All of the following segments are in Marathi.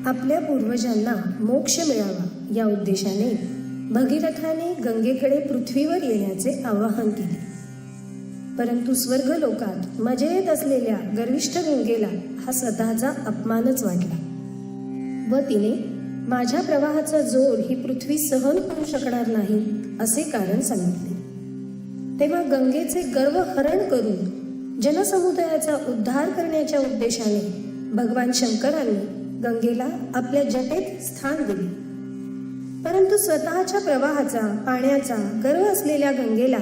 आपल्या पूर्वजांना मोक्ष मिळावा या उद्देशाने भगीरथाने गंगेकडे पृथ्वीवर येण्याचे आवाहन केले. परंतु स्वर्ग लोकात मजेत असलेल्या गर्विष्ठ गंगेला हा स्वतःचा अपमानच वाटला व तिने माझ्या प्रवाहाचा जोर ही पृथ्वी सहन करू शकणार नाही असे कारण सांगितले. तेव्हा गंगेचे गर्व हरण करून जनसमुदायाचा उद्धार करण्याच्या उद्देशाने भगवान शंकरांनी गंगेला आपल्या जटेत स्थान दिले. परंतु स्वतःच्या प्रवाहाचा पाण्याचा गर्व असलेल्या गंगेला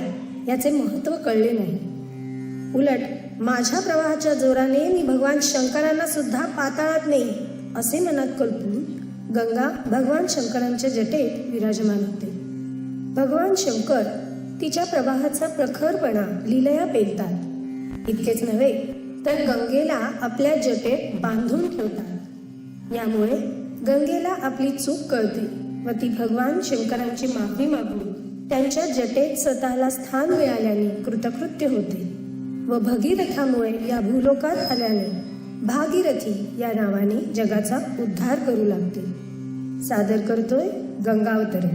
याचे महत्त्व कळले नाही. उलट माझ्या प्रवाहाच्या जोराने मी भगवान शंकरांना सुद्धा पाताळात नेईन असे मनात कल्पून गंगा भगवान शंकरांच्या जटेत विराजमान होते. भगवान शंकर तिच्या प्रवाहाचा प्रखरपणा लीलया पेलतात. इतकेच नव्हे तर गंगेला आपल्या जटेत बांधून ठेवतात. यामुळे गंगेला आपली चूक कळते व ती भगवान शंकरांची माफी मागून त्यांच्या जटेत स्वतःला स्थान मिळाल्याने कृतकृत्य होते व भगीरथामुळे या भूलोकात आल्याने भागीरथी या नावाने जगाचा उद्धार करू लागते. सादर करतोय गंगावतरण.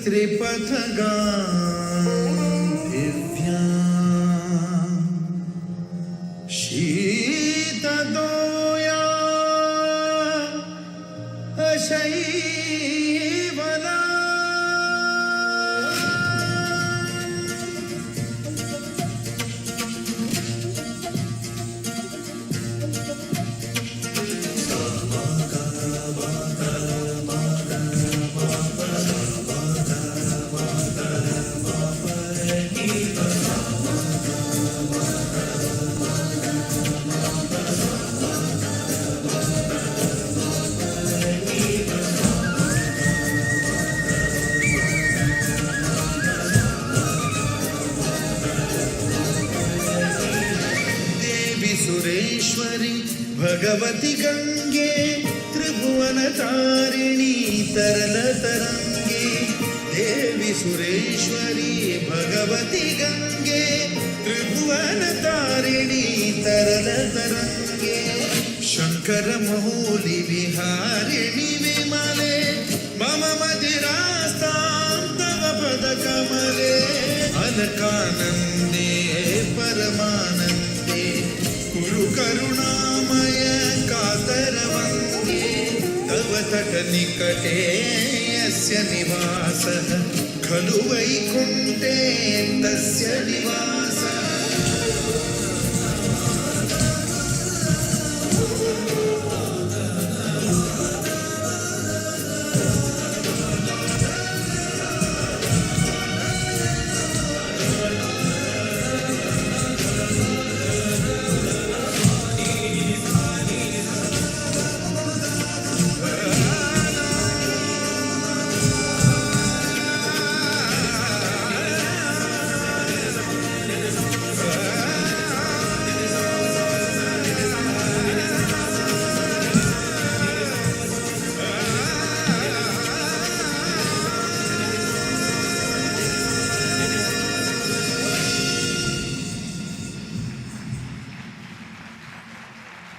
त्रिपथगा दिव्या शीतदोया अशैवला सुरेश्वरी भगवती गंगे त्रिभुवन तारिणी तरल तरंगे. देवी सुरेश्वरी भगवती गंगे त्रिभुवन तारिणी तरल तरंगे. शंकर मौली विहारिणी विमले मम मदिरास्तां तव पद कमले. अलकानंदे परमानंदे कुरु करुणामय कातरवंदे. तव तट निकटे यस्य निवासः खलु वैकुंठे तस्य निवासः.